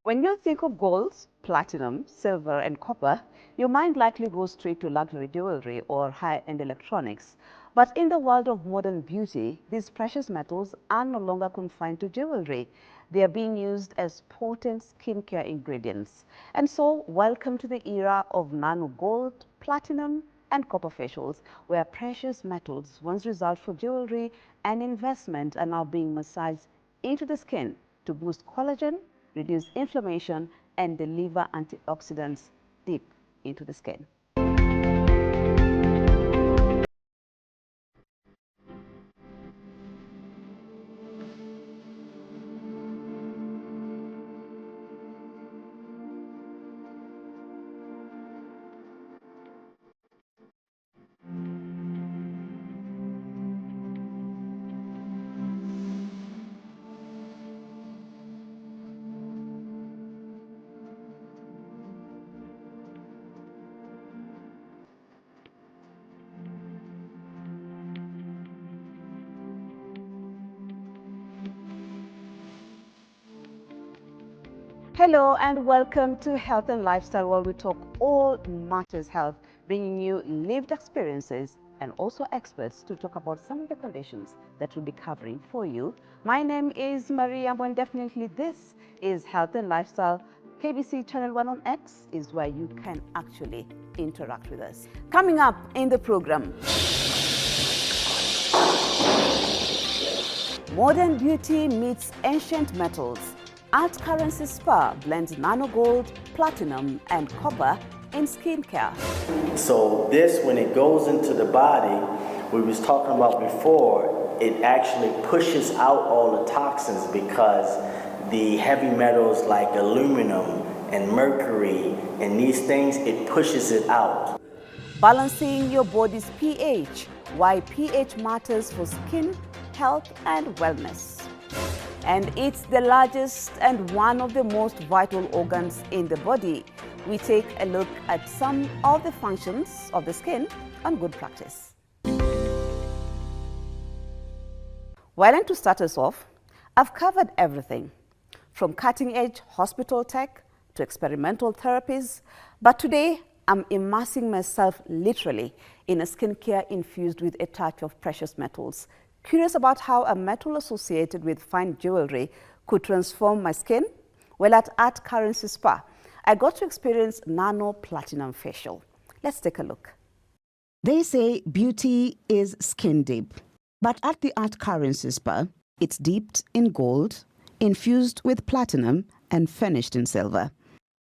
When you think of gold, platinum, silver, and copper, your mind likely goes straight to luxury jewelry or high-end electronics. But in the world of modern beauty, these precious metals are no longer confined to jewelry. They are being used as potent skincare ingredients. And so, welcome to the era of nano gold, platinum, and copper facials, where precious metals once reserved for jewelry and investment are now being massaged into the skin to boost collagen, reduce inflammation, and deliver antioxidants deep into the skin. Hello and welcome to Health and Lifestyle, where we talk all matters health, bringing you lived experiences and also experts to talk about some of the conditions that we'll be covering for you. My name is Maria, and definitely this is Health and Lifestyle. KBC Channel 1 on X is where you can actually interact with us. Coming up in the program, modern beauty meets ancient metals. Art Currency Spa blends nano gold, platinum, and copper in skincare. So this, when it goes into the body, we was talking about before, it actually pushes out all the toxins because the heavy metals like aluminum and mercury and these things, it pushes it out. Balancing your body's pH, why pH matters for skin, health, and wellness. And it's the largest and one of the most vital organs in the body. We take a look at some of the functions of the skin on Good Practice. Well, and to start us off, I've covered everything from cutting-edge hospital tech to experimental therapies, but today I'm immersing myself literally in a skincare infused with a touch of precious metals. Curious about how a metal associated with fine jewelry could transform my skin? Well, at Art Currency Spa, I got to experience nano platinum facial. Let's take a look. They say beauty is skin deep, but at the Art Currency Spa, it's dipped in gold, infused with platinum, and finished in silver.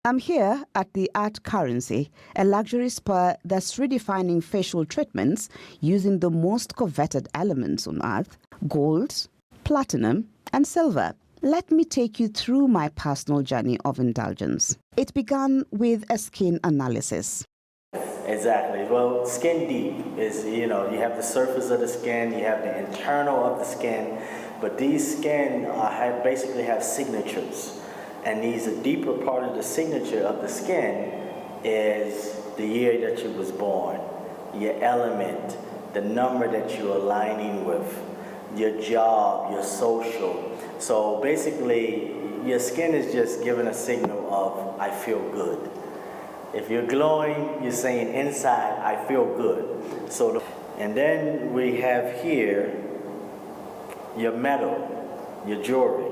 I'm here at the Art Currency, a luxury spa that's redefining facial treatments using the most coveted elements on earth: gold, platinum, and silver. Let me take you through my personal journey of indulgence. It began with a skin analysis. Exactly. Well, skin deep is, you have the surface of the skin, you have the internal of the skin, but these skin basically have signatures. And these, a deeper part of the signature of the skin is the year that you was born, your element, the number that you're aligning with, your job, your social. So basically, your skin is just giving a signal of, I feel good. If you're glowing, you're saying inside, I feel good. And then we have here your metal, your jewelry.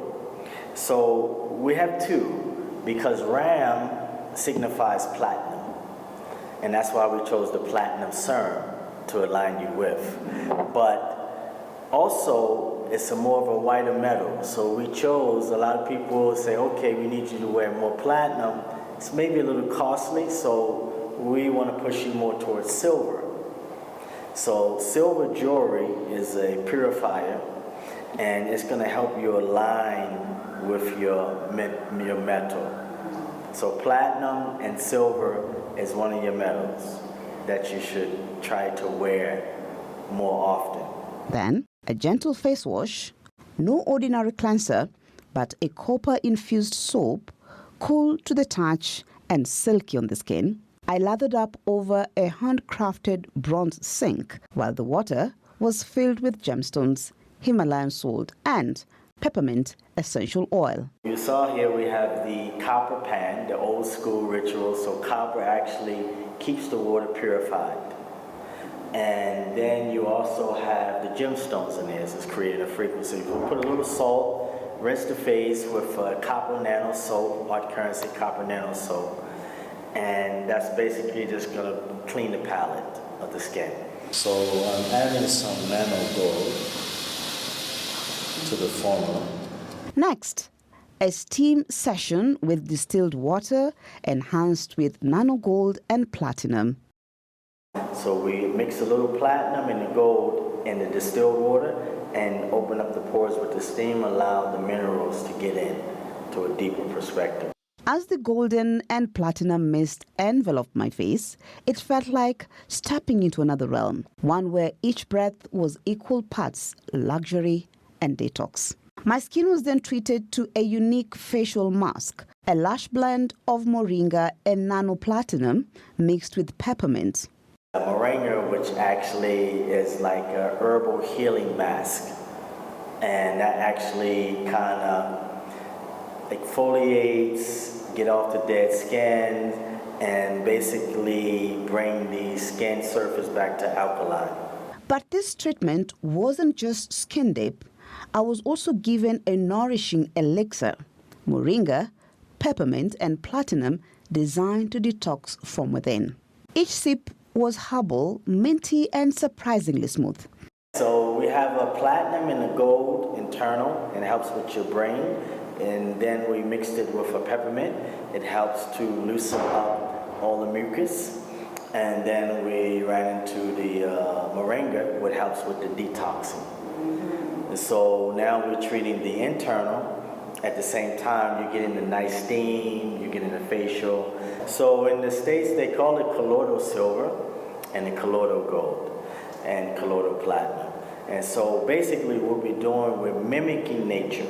So we have two, because RAM signifies platinum. And that's why we chose the platinum serum to align you with. But also, it's a more of a whiter metal. So we chose, a lot of people say, okay, we need you to wear more platinum. It's maybe a little costly, so we want to push you more towards silver. So silver jewelry is a purifier, and it's going to help you align with your metal. So platinum and silver is one of your metals that you should try to wear more often. Then a gentle face wash, no ordinary cleanser, but a copper-infused soap, cool to the touch and silky on the skin. I lathered up over a handcrafted bronze sink, while the water was filled with gemstones, Himalayan salt, and peppermint essential oil. You saw here we have the copper pan, the old school ritual. So copper actually keeps the water purified. And then you also have the gemstones in there. So it's creating a frequency. We'll put a little salt, rinse the face with copper nano soap, hard currency copper nano soap. And that's basically just going to clean the palate of the skin. So I'm adding some nano gold to the formula. Next, a steam session with distilled water enhanced with nano gold and platinum. So we mix a little platinum and the gold in the distilled water and open up the pores with the steam, allow the minerals to get in to a deeper perspective. As the golden and platinum mist enveloped my face, it felt like stepping into another realm, one where each breath was equal parts luxury and detox. My skin was then treated to a unique facial mask, a lush blend of moringa and nano platinum mixed with peppermint. Moringa, which actually is like a herbal healing mask, and that actually kind of exfoliates, get off the dead skin, and basically bring the skin surface back to alkaline. But this treatment wasn't just skin deep. I was also given a nourishing elixir, moringa, peppermint, and platinum designed to detox from within. Each sip was herbal, minty, and surprisingly smooth. So we have a platinum and a gold internal, and it helps with your brain. And then we mixed it with a peppermint. It helps to loosen up all the mucus. And then we ran into the moringa, which helps with the detoxing. And so now we're treating the internal. At the same time, you're getting a nice steam, you're getting a facial. So in the States, they call it colloidal silver and the colloidal gold and colloidal platinum. And so basically what we're doing, we're mimicking nature.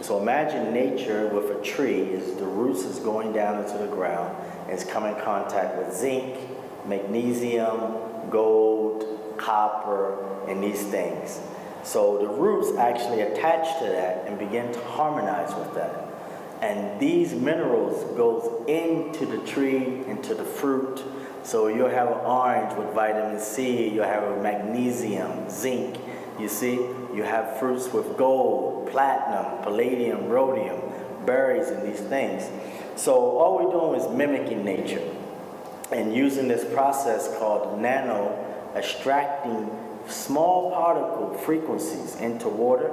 So imagine nature with a tree, is the roots is going down into the ground, and it's coming in contact with zinc, magnesium, gold, copper, and these things. So the roots actually attach to that and begin to harmonize with that. And these minerals goes into the tree, into the fruit. So you'll have an orange with vitamin C, you'll have a magnesium, zinc, you see? You have fruits with gold, platinum, palladium, rhodium, berries, and these things. So all we're doing is mimicking nature and using this process called nano, extracting small particle frequencies into water,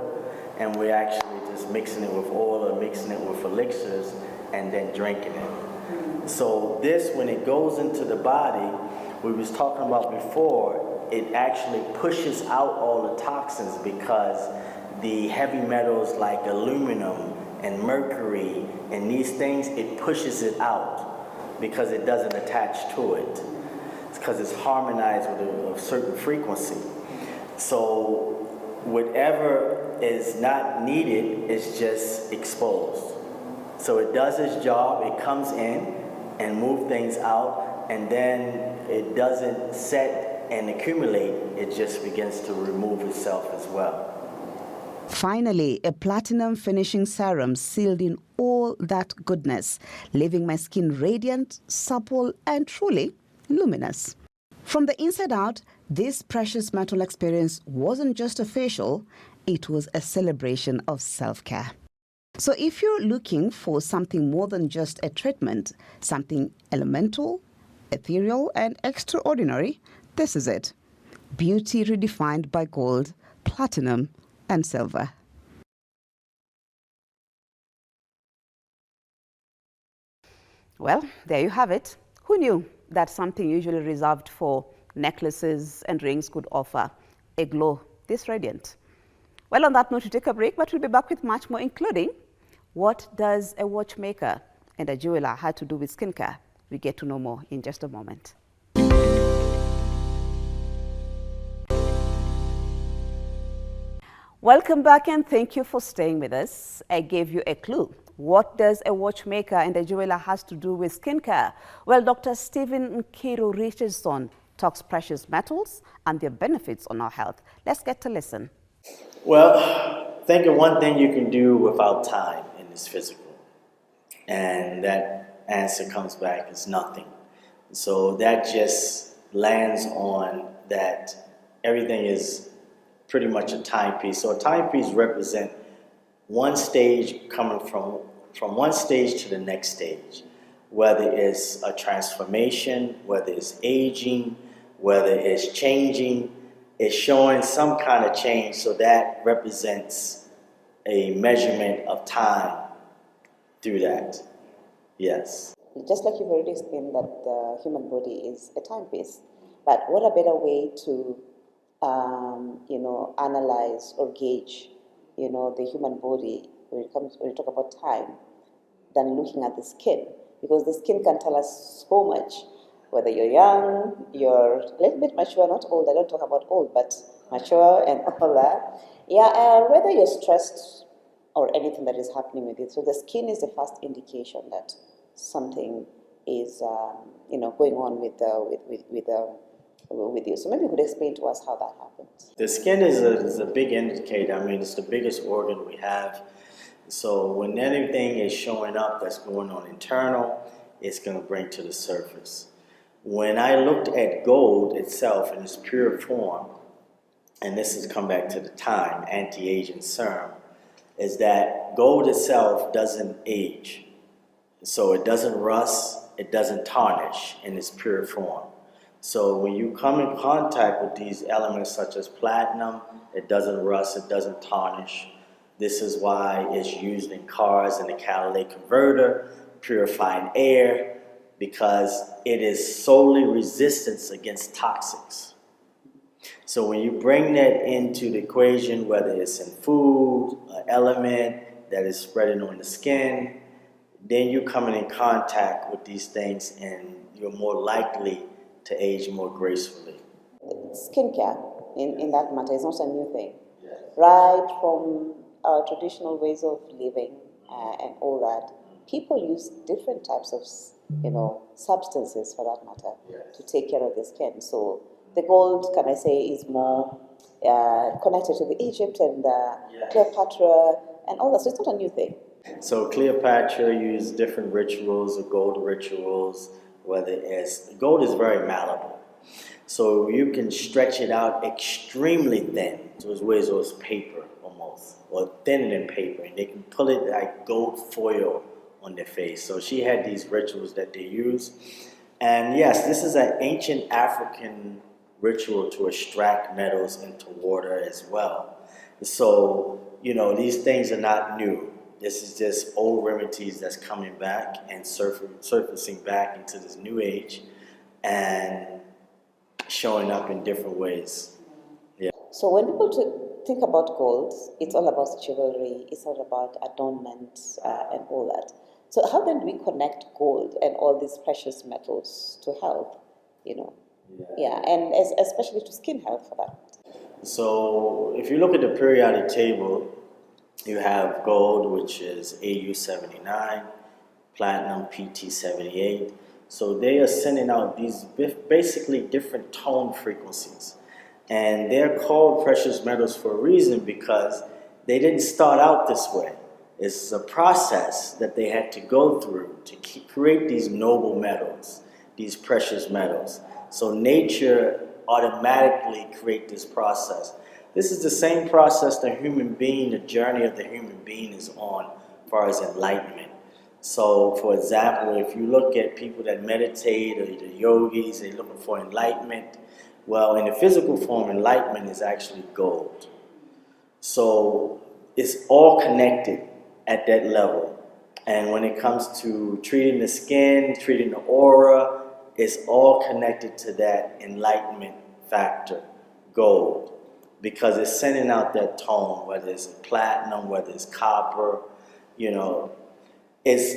and we're actually just mixing it with oil or mixing it with elixirs and then drinking it. So this, when it goes into the body, we was talking about before, it actually pushes out all the toxins because the heavy metals like aluminum and mercury and these things, it pushes it out because it doesn't attach to it. It's because it's harmonized with a certain frequency. So whatever is not needed is just exposed. So it does its job, it comes in and moves things out, and then it doesn't set and accumulate, it just begins to remove itself as well. Finally, a platinum finishing serum sealed in all that goodness, leaving my skin radiant, supple, and truly luminous. From the inside out, this precious metal experience wasn't just a facial, it was a celebration of self-care. So if you're looking for something more than just a treatment, something elemental, ethereal, and extraordinary, this is it. Beauty redefined by gold, platinum, and silver. Well, there you have it. Who knew that something usually reserved for necklaces and rings could offer a glow this radiant? Well, on that note, we take a break, but we'll be back with much more, including what does a watchmaker and a jeweler have to do with skincare? We get to know more in just a moment. Welcome back, and thank you for staying with us. I gave you a clue. What does a watchmaker and a jeweler has to do with skincare? Well, Dr. Stephen Nkiru Richardson talks precious metals and their benefits on our health. Let's get to listen. Well, Think of one thing you can do without time in this physical. And that answer comes back as nothing. So that just lands on that everything is pretty much a timepiece. So a timepiece represents one stage coming from one stage to the next stage, whether it's a transformation, whether it's aging, whether it's changing, it's showing some kind of change. So that represents a measurement of time through that. Yes. Just like you've already explained that the human body is a timepiece, but what a better way to, analyze or gauge, the human body when you talk about time, than looking at the skin, because the skin can tell us so much, whether you're young, you're a little bit mature, not old. I don't talk about old, but mature and all that. Yeah, and whether you're stressed or anything that is happening with it. So the skin is the first indication that something is, going on with you. So maybe you could explain to us how that happens. The skin is a big indicator. I mean, it's the biggest organ we have. So when anything is showing up that's going on internal, it's going to bring to the surface. When I looked at gold itself in its pure form, and this has come back to the time, anti-aging serum, is that gold itself doesn't age. So it doesn't rust, it doesn't tarnish in its pure form. So when you come in contact with these elements such as platinum, it doesn't rust, it doesn't tarnish. This is why it's used in cars in the catalytic converter, purifying air, because it is solely resistance against toxics. So when you bring that into the equation, whether it's in food, an element that is spreading on the skin, then you're coming in contact with these things and you're more likely to age more gracefully. Skincare, in that matter, is not a new thing. Yes. Right from our traditional ways of living and all that, people use different types of, substances for that matter, yes, to take care of the skin. So the gold, can I say, is more connected to the Egypt and yes, Cleopatra and all that. So it's not a new thing. So Cleopatra used different rituals, or gold rituals, whether it's, gold is very malleable. So you can stretch it out extremely thin. So it weighs as paper almost, or thinner than paper. And they can pull it like gold foil on their face. So she had these rituals that they use. And yes, this is an ancient African ritual to extract metals into water as well. So, these things are not new. This is just old remedies that's coming back and surfacing back into this new age and showing up in different ways. Yeah. So when people think about gold, it's all about jewelry, it's all about adornment and all that. So how then do we connect gold and all these precious metals to health, Yeah, and especially to skin health for that. So if you look at the periodic table, you have gold, which is AU79, platinum PT78. So they are sending out these basically different tone frequencies. And they're called precious metals for a reason, because they didn't start out this way. It's a process that they had to go through to create these noble metals, these precious metals. So nature automatically creates this process. This is the same process the human being, the journey of the human being is on as far as enlightenment. So, for example, if you look at people that meditate or the yogis, they're looking for enlightenment. Well, in the physical form, enlightenment is actually gold. So, it's all connected at that level. And when it comes to treating the skin, treating the aura, it's all connected to that enlightenment factor, gold. Because it's sending out that tone, whether it's platinum, whether it's copper, It's,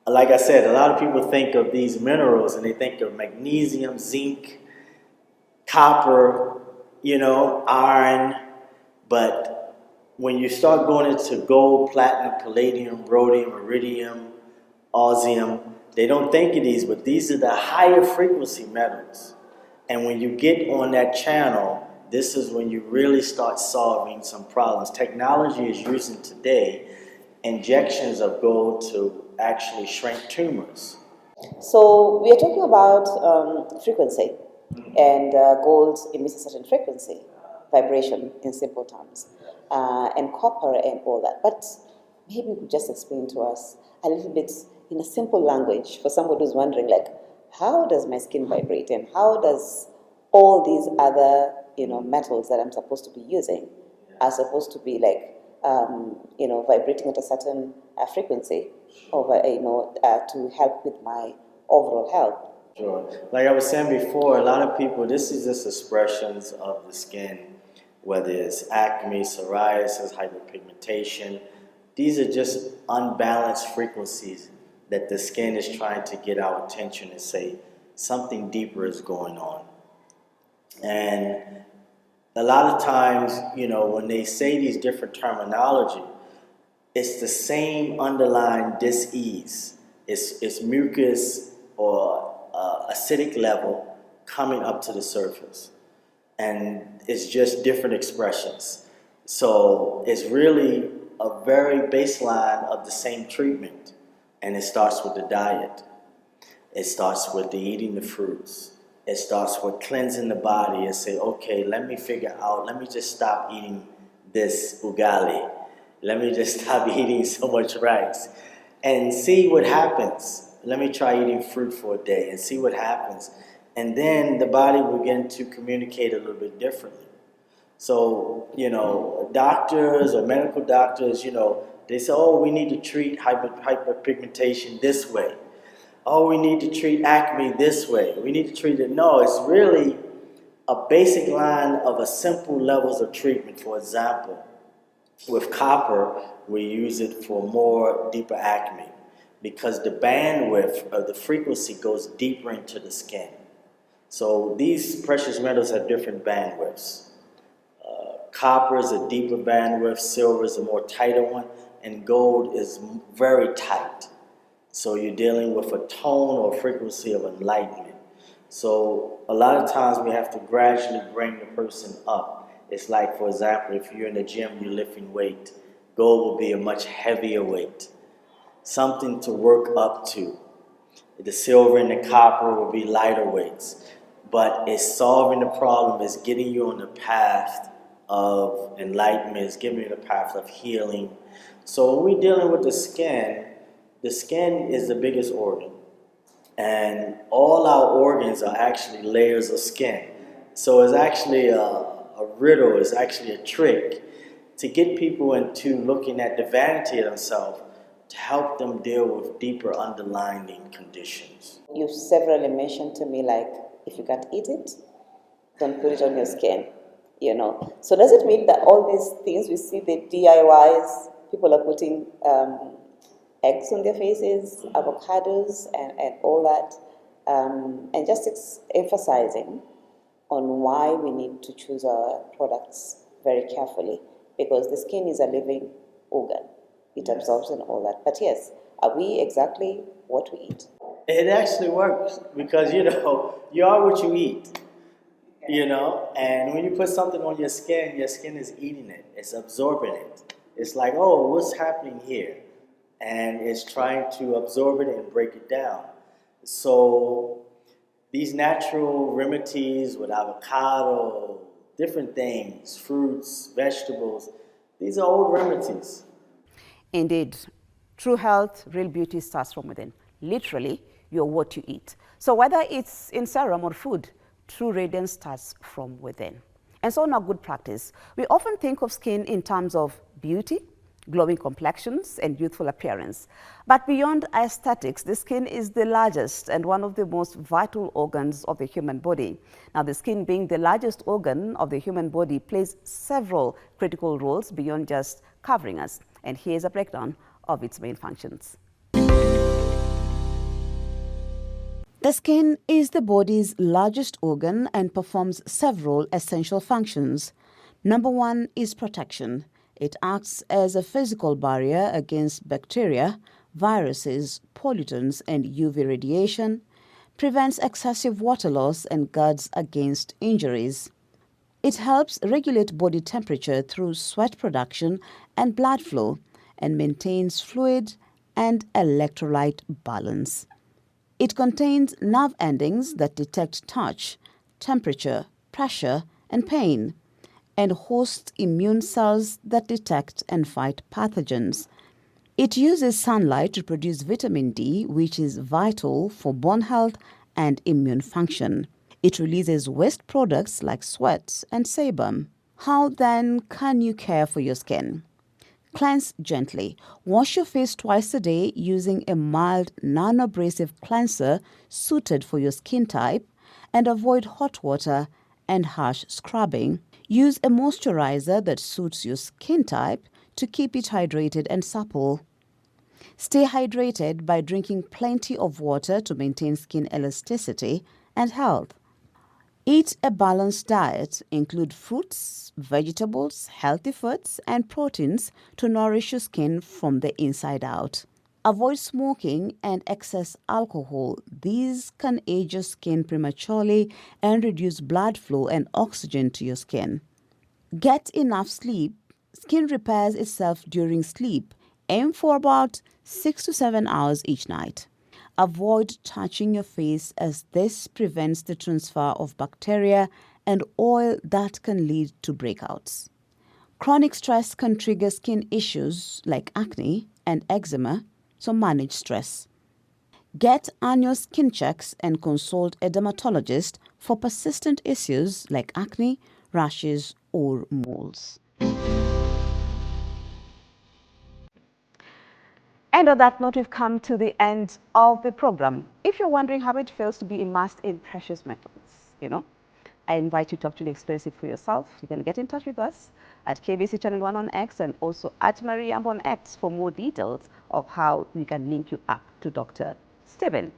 like I said, a lot of people think of these minerals and they think of magnesium, zinc, copper, iron. But when you start going into gold, platinum, palladium, rhodium, iridium, osmium, they don't think of these, but these are the higher frequency metals. And when you get on that channel, this is when you really start solving some problems. Technology is using today injections of gold to actually shrink tumors. So we are talking about frequency, and gold emits a certain frequency, vibration in simple terms, and copper and all that. But maybe you could just explain to us a little bit in a simple language for someone who's wondering, like, how does my skin vibrate, and how does all these other metals that I'm supposed to be using are supposed to be like vibrating at a certain frequency over to help with my overall health. Sure. Like I was saying before, a lot of people, this is just expressions of the skin, whether it's acne, psoriasis, hyperpigmentation. These are just unbalanced frequencies that the skin is trying to get our attention and say something deeper is going on. And a lot of times, when they say these different terminology, it's the same underlying dis-ease. It's mucus or acidic level coming up to the surface. And it's just different expressions. So it's really a very baseline of the same treatment. And it starts with the diet. It starts with the eating the fruits. It starts with cleansing the body and say, okay, let me just stop eating this ugali. Let me just stop eating so much rice and see what happens. Let me try eating fruit for a day and see what happens. And then the body will begin to communicate a little bit differently. So, doctors or medical doctors, they say, oh, we need to treat hyperpigmentation this way. Oh, we need to treat acne this way. We need to treat it. No, it's really a basic line of a simple levels of treatment. For example, with copper, we use it for more deeper acne because the bandwidth of the frequency goes deeper into the skin. So these precious metals have different bandwidths. Copper is a deeper bandwidth, silver is a more tighter one, and gold is very tight. So you're dealing with a tone or frequency of enlightenment. So a lot of times we have to gradually bring the person up. It's like, for example, if you're in the gym, you're lifting weight, gold will be a much heavier weight, something to work up to. The silver and the copper will be lighter weights. But it's solving the problem, it's getting you on the path of enlightenment, it's giving you the path of healing. So when we're dealing with the skin is the biggest organ. And all our organs are actually layers of skin. So it's actually a riddle, it's actually a trick to get people into looking at the vanity of themselves to help them deal with deeper underlying conditions. You severally mentioned to me, like, if you can't eat it, don't put it on your skin, So does it mean that all these things we see, the DIYs, people are putting eggs on their faces, avocados, and all that, and just emphasizing on why we need to choose our products very carefully, because the skin is a living organ. It absorbs and all that. But yes, are we exactly what we eat? It actually works because, you are what you eat, and when you put something on your skin is eating it, it's absorbing it. It's like, oh, what's happening here? And it's trying to absorb it and break it down. So these natural remedies with avocado, different things, fruits, vegetables, these are old remedies. Indeed, true health, real beauty starts from within. Literally, you're what you eat. So whether it's in serum or food, true radiance starts from within. And so in our good practice, we often think of skin in terms of beauty, glowing complexions, and youthful appearance. But beyond aesthetics, the skin is the largest and one of the most vital organs of the human body. Now, the skin being the largest organ of the human body plays several critical roles beyond just covering us. And here's a breakdown of its main functions. The skin is the body's largest organ and performs several essential functions. Number one is protection. It acts as a physical barrier against bacteria, viruses, pollutants, and UV radiation, prevents excessive water loss, and guards against injuries. It helps regulate body temperature through sweat production and blood flow and maintains fluid and electrolyte balance. It contains nerve endings that detect touch, temperature, pressure, and pain, and hosts immune cells that detect and fight pathogens. It uses sunlight to produce vitamin D, which is vital for bone health and immune function. It releases waste products like sweat and sebum. How then can you care for your skin? Cleanse gently. Wash your face twice a day using a mild non-abrasive cleanser suited for your skin type, and avoid hot water and harsh scrubbing. Use a moisturizer that suits your skin type to keep it hydrated and supple. Stay hydrated by drinking plenty of water to maintain skin elasticity and health. Eat a balanced diet. Include fruits, vegetables, healthy fats, and proteins to nourish your skin from the inside out. Avoid smoking and excess alcohol. These can age your skin prematurely and reduce blood flow and oxygen to your skin. Get enough sleep. Skin repairs itself during sleep. Aim for about 6 to 7 hours each night. Avoid touching your face as this prevents the transfer of bacteria and oil that can lead to breakouts. Chronic stress can trigger skin issues like acne and eczema, so manage stress. Get annual skin checks and consult a dermatologist for persistent issues like acne, rashes, or moles. And on that note, we've come to the end of the program. If you're wondering how it feels to be immersed in precious metals, I invite you to actually experience it for yourself. You can get in touch with us at KBC Channel 1 on X and also at Mariam on X for more details of how we can link you up to Dr. Stephen.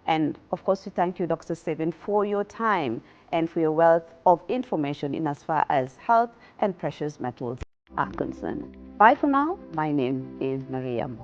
And of course, we thank you, Dr. Stephen, for your time and for your wealth of information in as far as health and precious metals are concerned. Bye for now. My name is Mariam.